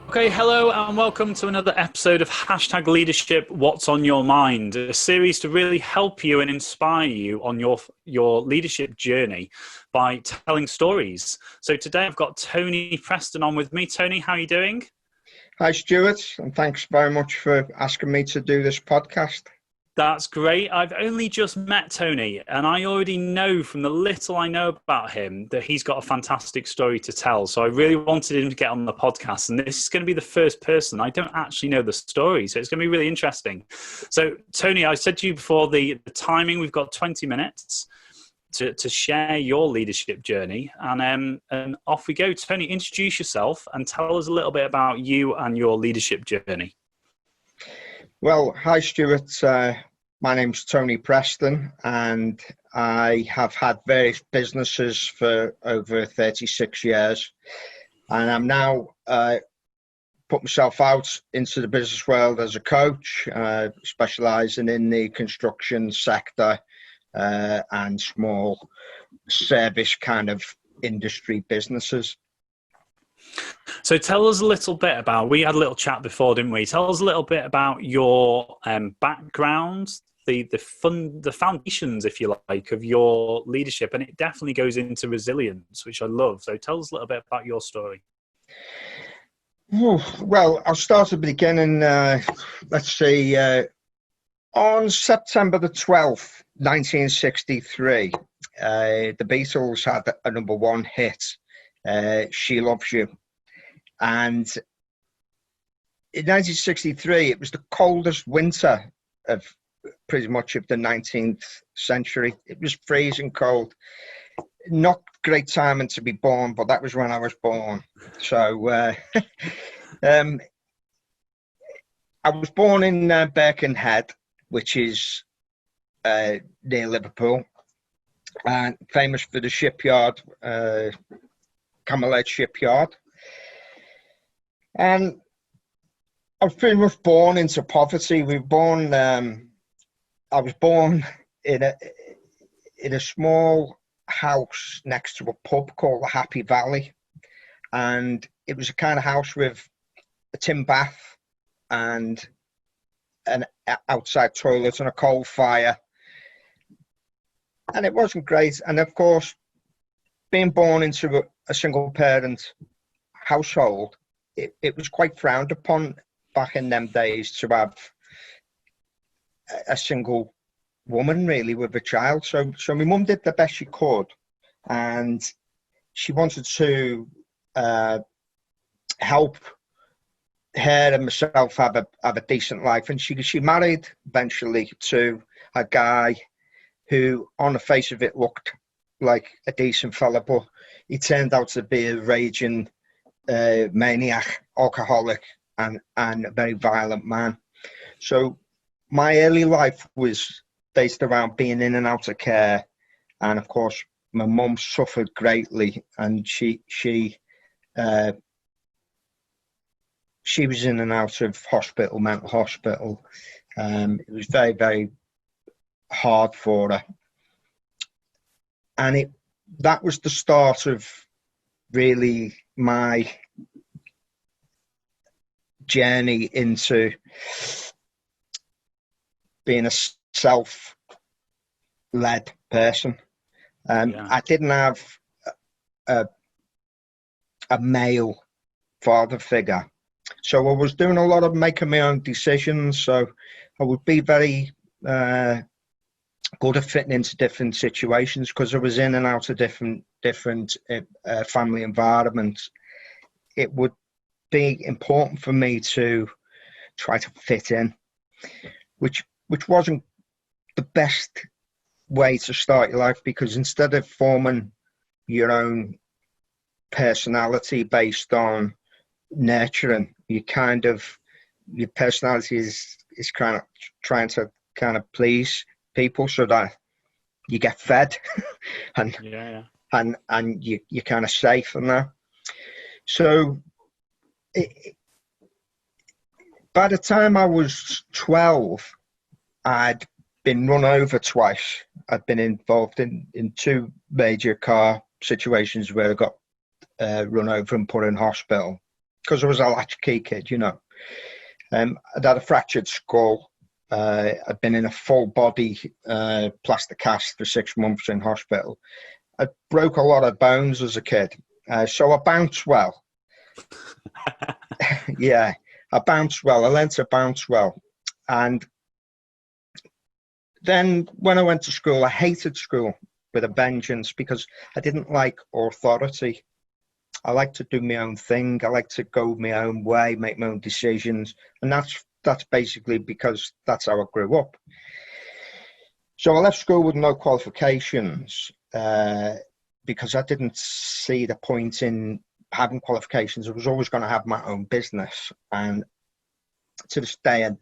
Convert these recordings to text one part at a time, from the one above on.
Okay, hello and welcome to another episode of Hashtag Leadership What's on Your Mind, a series to really help you and inspire you on your leadership journey by telling stories. So today I've got Tony Preston on with me. Tony, how are you doing? Hi, Stuart, and thanks very much for asking me to do this podcast. That's great. I've only just met Tony, and I already know from the little I know about him that he's got a fantastic story to tell. So I really wanted him to get on the podcast, and this is going to be the first person. I don't actually know the story, so it's going to be really interesting. So, Tony, I said to you before the timing, we've got 20 minutes to share your leadership journey, and off we go. Tony, introduce yourself and tell us a little bit about you and your leadership journey. Well, hi, Stuart. My name's Tony Preston, and I have had various businesses for over 36 years. And I'm now put myself out into the business world as a coach, specialising in the construction sector and small service kind of industry businesses. So tell us a little bit about, we had a little chat before, didn't we? Tell us a little bit about your background, the foundations, if you like, of your leadership. And it definitely goes into resilience, which I love. So tell us a little bit about your story. Well, I'll start at the beginning. Let's see. On September the 12th, 1963, the Beatles had a number one hit, She Loves You. And in 1963, it was the coldest winter of pretty much of the 19th century. It was freezing cold. Not great timing to be born, but that was when I was born. So I was born in Birkenhead, which is near Liverpool, and famous for the shipyard, Camelot Shipyard. And I was pretty much born into poverty. I was born in a small house next to a pub called the Happy Valley, and it was a kind of house with a tin bath and an outside toilet and a coal fire, and it wasn't great. And of course, being born into a single parent household, it was quite frowned upon back in them days to have a single woman really with a child. So my mum did the best she could, and she wanted to help her and myself have a decent life. And she married eventually to a guy who, on the face of it, looked like a decent fella, but he turned out to be a raging maniac, alcoholic, and a very violent man. So my early life was based around being in and out of care, and of course my mum suffered greatly, and she was in and out of hospital, mental hospital. It was very, very hard for her, and that was the start of really my journey into being a self-led person. I didn't have a male father figure, so I was doing a lot of making my own decisions. So I would be very good at fitting into different situations because I was in and out of different family environments. It would be important for me to try to fit in, which wasn't the best way to start your life, because instead of forming your own personality based on nurturing, your personality is kind of trying to kind of please people so that you get fed and you're kind of safe and that. So by the time I was 12, I'd been run over twice. I'd been involved in two major car situations where I got run over and put in hospital. because I was a latchkey kid, you know. I'd had a fractured skull. I'd been in a full body plaster cast for 6 months in hospital. I broke a lot of bones as a kid, so I bounced well. Yeah, I bounced well. I learned to bounce well. And then when I went to school, I hated school with a vengeance because I didn't like authority. I like to do my own thing. I like to go my own way, make my own decisions. And that's basically because that's how I grew up. So I left school with no qualifications because I didn't see the point in having qualifications. I was always going to have my own business. And to this day, I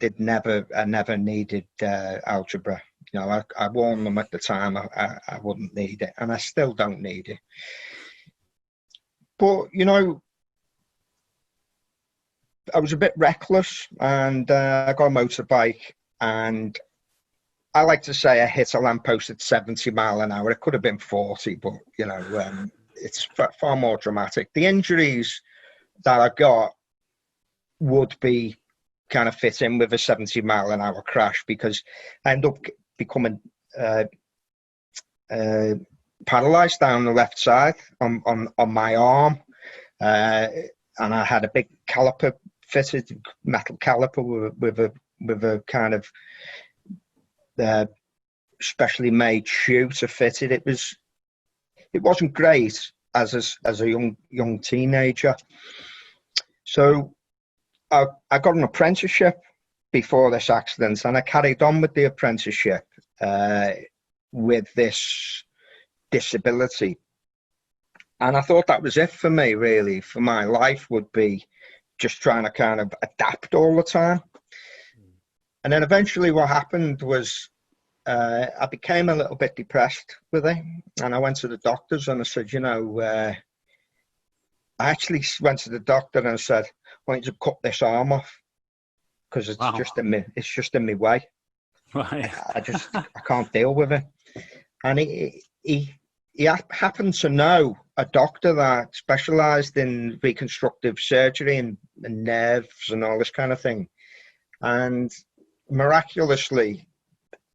never needed algebra. You know, I warned them at the time I wouldn't need it, and I still don't need it. But, you know, I was a bit reckless, and I got a motorbike, and I like to say I hit a lamppost at 70 mile an hour. It could have been 40, but, you know, it's far more dramatic. The injuries that I got would be kind of fit in with a 70 mile an hour crash, because I ended up becoming paralysed down the left side on my arm, and I had a big caliper fitted, metal caliper with a kind of specially made shoe to fit it. It wasn't great as a young teenager. So I got an apprenticeship before this accident, and I carried on with the apprenticeship with this disability. And I thought that was it for me, really, for my life, would be just trying to kind of adapt all the time. And then eventually what happened was I became a little bit depressed with it. And I went to the doctors and I said, you know, I actually went to the doctor and I said, I want you to cut this arm off because it's just in my way. Right. I can't deal with it. And he happened to know a doctor that specialised in reconstructive surgery and nerves and all this kind of thing. And miraculously,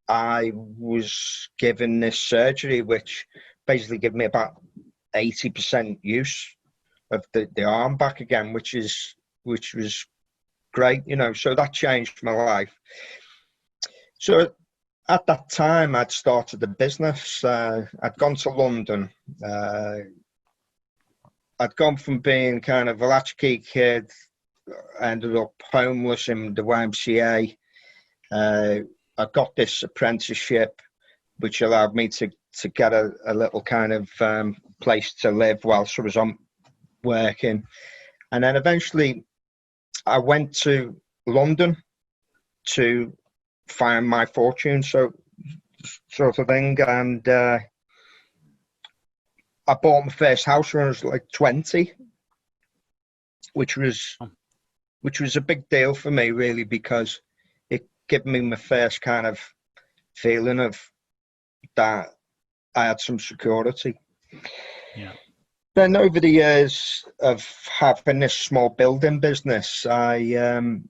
I was given this surgery, which basically gave me about 80% use of the arm back again, which was great, you know. So that changed my life. So at that time, I'd started a business. I'd gone to London. I'd gone from being kind of a latchkey kid, ended up homeless in the YMCA. I got this apprenticeship, which allowed me to get a little kind of place to live whilst I was on working. And then eventually I went to London to find my fortune, sort of thing. And I bought my first house when I was like 20, which was a big deal for me, really, because it gave me my first kind of feeling of that I had some security. Yeah. Then over the years of having this small building business, I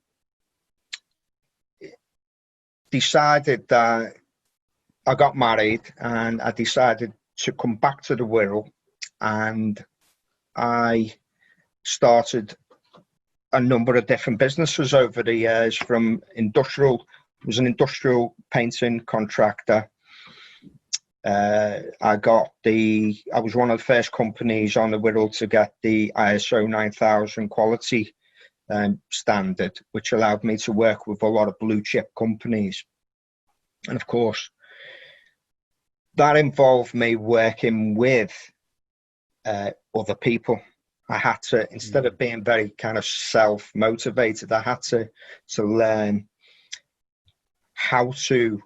decided that I got married, and I decided to come back to the Wirral, and I started a number of different businesses over the years. From was an industrial painting contractor. I was one of the first companies on the Wirral to get the ISO 9000 quality standard, which allowed me to work with a lot of blue chip companies. And of course, that involved me working with other people. I had to, instead of being very kind of self-motivated, I had to learn how to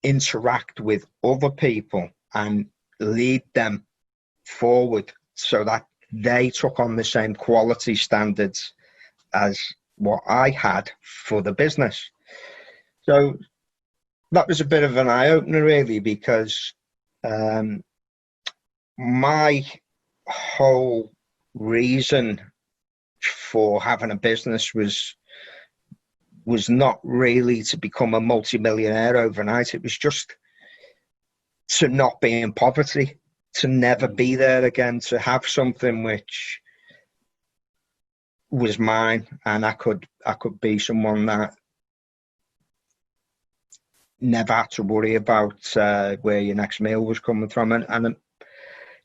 interact with other people and lead them forward so that they took on the same quality standards as what I had for the business. So that was a bit of an eye-opener, really, because my whole reason for having a business was not really to become a multimillionaire overnight. It was just to not be in poverty, to never be there again, to have something which was mine, and I could be someone that never had to worry about where your next meal was coming from. And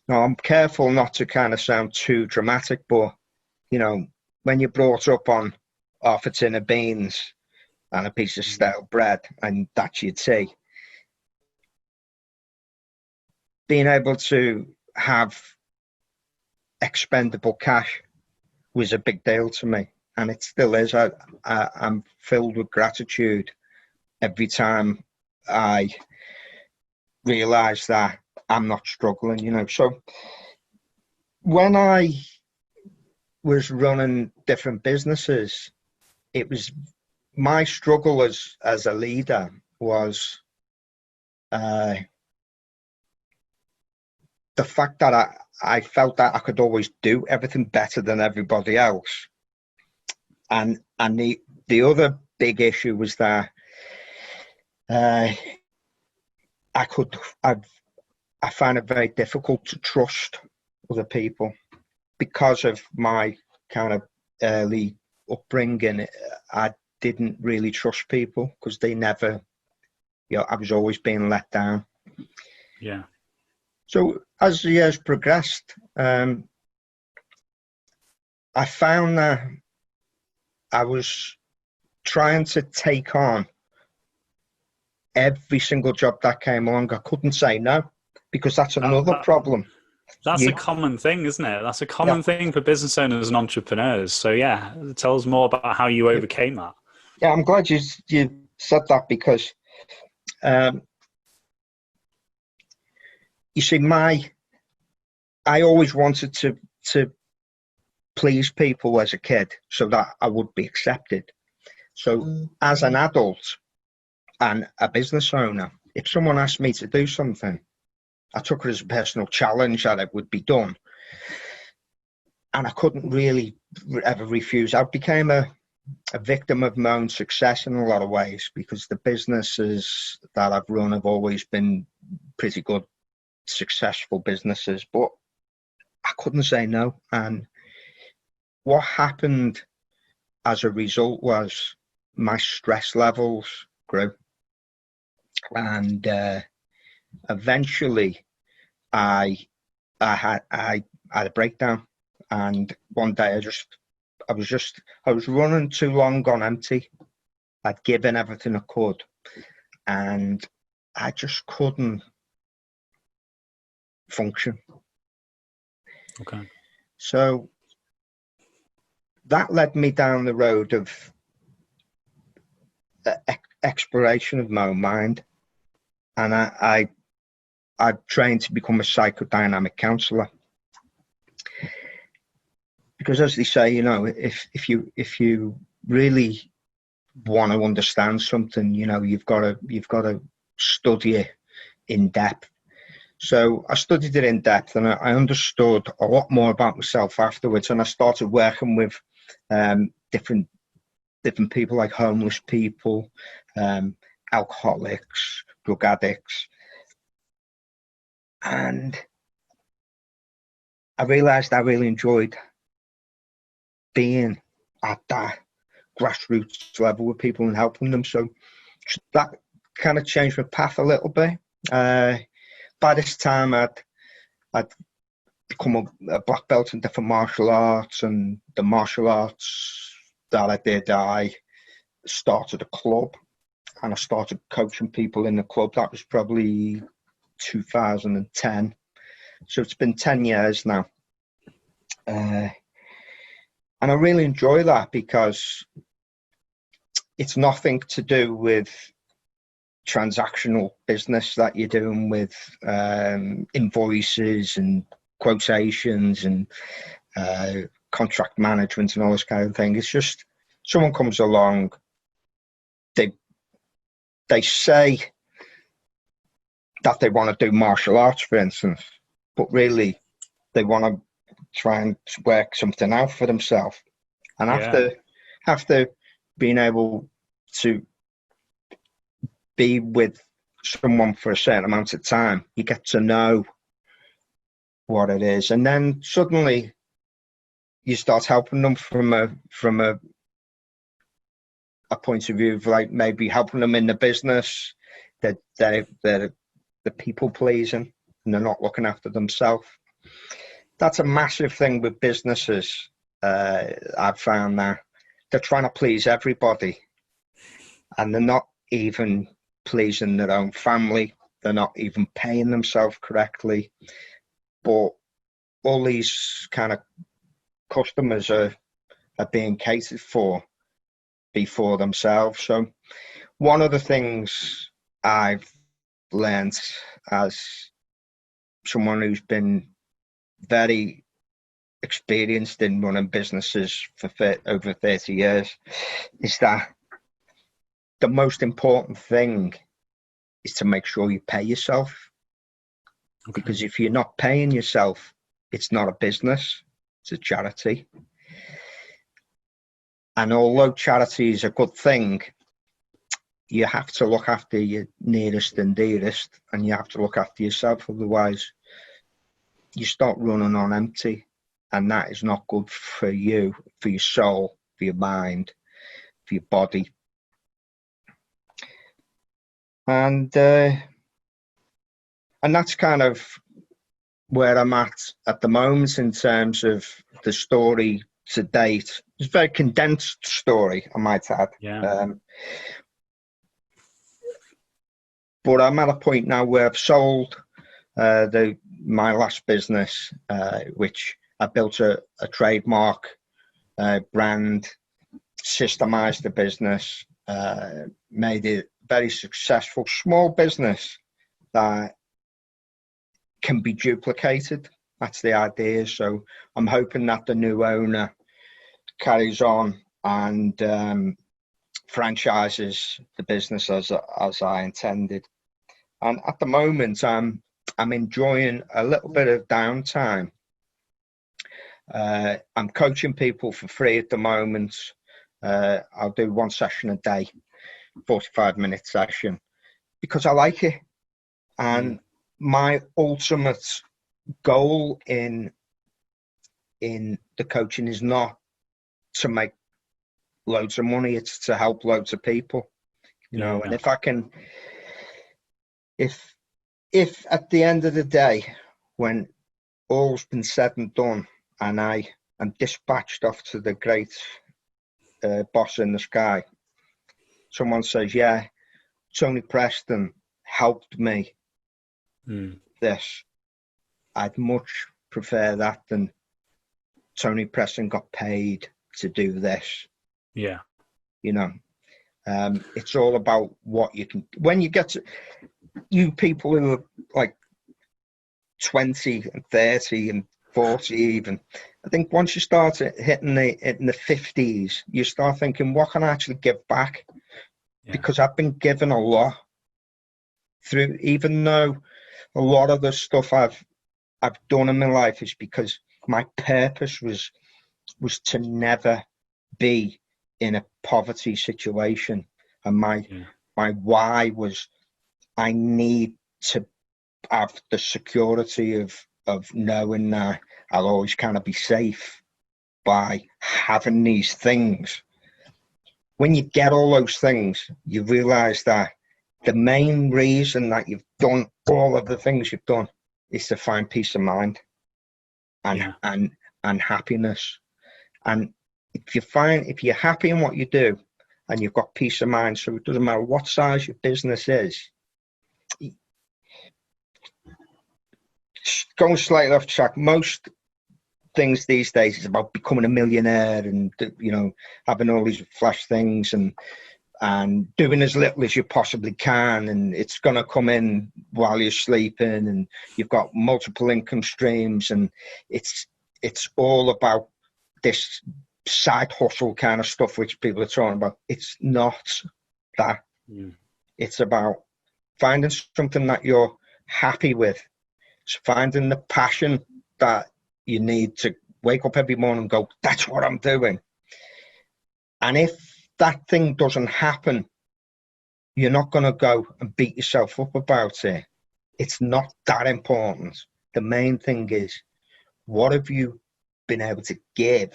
no, I'm careful not to kind of sound too dramatic, but you know, when you're brought up on half a tin of beans and a piece of stale bread, and that's your tea, being able to have expendable cash was a big deal to me, and it still is. I'm filled with gratitude every time I realise that I'm not struggling, you know. So when I was running different businesses, it was my struggle as a leader was the fact that I felt that I could always do everything better than everybody else. And the other big issue was that I find it very difficult to trust other people because of my kind of early upbringing. I didn't really trust people because they never, you know, I was always being let down. Yeah. So as the years progressed, I found that I was trying to take on every single job that came along. I couldn't say no, because that's another problem. That's a common thing, isn't it? That's a common thing for business owners and entrepreneurs. So yeah, tell us more about how you overcame that. Yeah, I'm glad you said that, because you see, I always wanted to please people as a kid so that I would be accepted. So as an adult and a business owner, if someone asked me to do something, I took it as a personal challenge that it would be done. And I couldn't really ever refuse. I became a victim of my own success in a lot of ways, because the businesses that I've run have always been pretty good, successful businesses, but I couldn't say no. And what happened as a result was my stress levels grew, and eventually I had a breakdown. And one day I was running too long on empty. I'd given everything I could, and I just couldn't function. Okay. So that led me down the road of exploration of my own mind, and I trained to become a psychodynamic counsellor, because, as they say, you know, if you really want to understand something, you know, you've got to study it in depth. So I studied it in depth, and I understood a lot more about myself afterwards. And I started working with different people, like homeless people, alcoholics, drug addicts. And I realized I really enjoyed being at that grassroots level with people and helping them. So that kind of changed my path a little bit. By this time, I'd become a black belt in different martial arts, and the martial arts that I did, I started a club, and I started coaching people in the club. That was probably 2010. So it's been 10 years now. And I really enjoy that, because it's nothing to do with transactional business that you're doing with invoices and quotations and contract management and all this kind of thing. It's just someone comes along, they say that they want to do martial arts, for instance, but really they want to try and work something out for themselves. And Yeah. after being able to be with someone for a certain amount of time, you get to know what it is, and then suddenly you start helping them from a point of view of like maybe helping them in the business, that they're the people pleasing and they're not looking after themselves. That's a massive thing with businesses. I've found that they're trying to please everybody, and they're not even pleasing their own family. They're not even paying themselves correctly. But all these kind of customers are being catered for before themselves. So one of the things I've learned as someone who's been very experienced in running businesses for over 30 years is that the most important thing is to make sure you pay yourself. Okay. Because if you're not paying yourself, it's not a business, it's a charity. And although charity is a good thing, you have to look after your nearest and dearest, and you have to look after yourself. Otherwise, you start running on empty, and that is not good for you, for your soul, for your mind, for your body. And that's kind of where I'm at the moment in terms of the story to date. It's a very condensed story, I might add. Yeah. But I'm at a point now where I've sold my last business, which I built a trademark brand, systemized the business, made it very successful, small business that can be duplicated. That's the idea. So I'm hoping that the new owner carries on and franchises the business as I intended. And at the moment, I'm enjoying a little bit of downtime. I'm coaching people for free at the moment. I'll do one session a day, 45-minute session, because I like it. And my ultimate goal in the coaching is not to make loads of money, it's to help loads of people, you know. And if I can, if at the end of the day, when all's been said and done, and I am dispatched off to the great boss in the sky, someone says, yeah, Tony Preston helped me this, I'd much prefer that than Tony Preston got paid to do this. Yeah. You know, it's all about what you can, when you get to, you people who are like 20 and 30 and 40 even, I think once you start hitting the 50s, you start thinking, what can I actually give back? Yeah. Because I've been given a lot through, even though a lot of the stuff I've done in my life is because my purpose was to never be in a poverty situation, and my why was I need to have the security of knowing that I'll always kind of be safe by having these things. When you get all those things, you realize that the main reason that you've done all of the things you've done is to find peace of mind and happiness. And if you're happy in what you do and you've got peace of mind, so it doesn't matter what size your business is. Going slightly off track, most things these days is about becoming a millionaire and, you know, having all these flash things and doing as little as you possibly can, and it's going to come in while you're sleeping, and you've got multiple income streams, and it's all about this side hustle kind of stuff which people are talking about. It's not that. It's about finding something that you're happy with. It's finding the passion that you need to wake up every morning and go, that's what I'm doing. And if that thing doesn't happen, you're not going to go and beat yourself up about it. It's not that important. The main thing is, what have you been able to give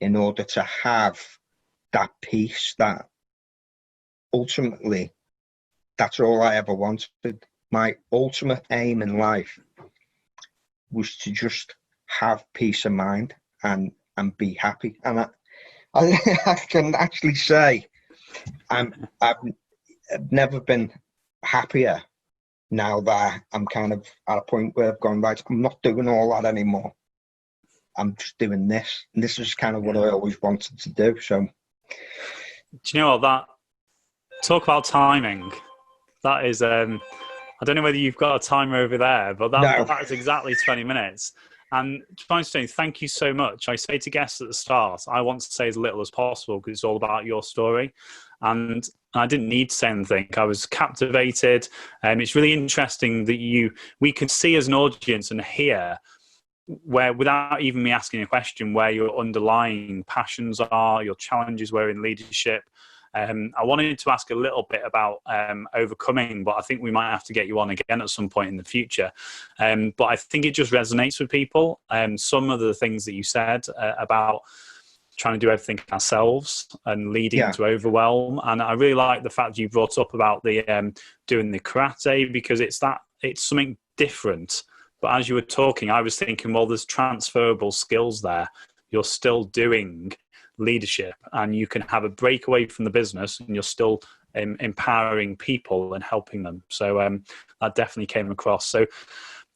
in order to have that peace? That ultimately, that's all I ever wanted. My ultimate aim in life was to just have peace of mind and be happy. And I can actually say I've never been happier now that I'm kind of at a point where I've gone, right, I'm not doing all that anymore. I'm just doing this. And this is kind of what I always wanted to do. So, do you know what, talk about timing. That is, I don't know whether you've got a timer over there, but that is exactly 20 minutes. And Tony, thank you so much. I say to guests at the start, I want to say as little as possible because it's all about your story. And I didn't need to say anything. I was captivated. It's really interesting that we can see as an audience and hear where, without even me asking a question, where your underlying passions are, your challenges were in leadership. I wanted to ask a little bit about overcoming, but I think we might have to get you on again at some point in the future. But I think it just resonates with people. Some of the things that you said about trying to do everything ourselves and leading to overwhelm. And I really like the fact you brought up about the doing the karate, because it's something different. But as you were talking, I was thinking, well, there's transferable skills there. You're still doing leadership and you can have a breakaway from the business and you're still empowering people and helping them. So that definitely came across. So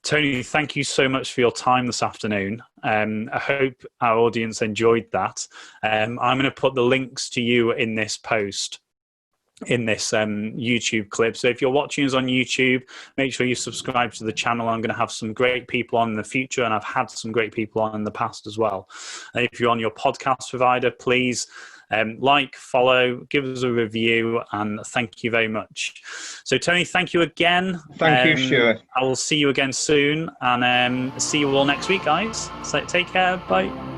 Tony, thank you so much for your time this afternoon. I hope our audience enjoyed that. I'm going to put the links to you in this post, in this YouTube clip. So if you're watching us on YouTube, make sure you subscribe to the channel. I'm going to have some great people on in the future, and I've had some great people on in the past as well. And if you're on your podcast provider, please like, follow, give us a review, and thank you very much. So Tony, thank you again. Thank you, Stuart. I will see you again soon, and see you all next week, guys. So take care. Bye.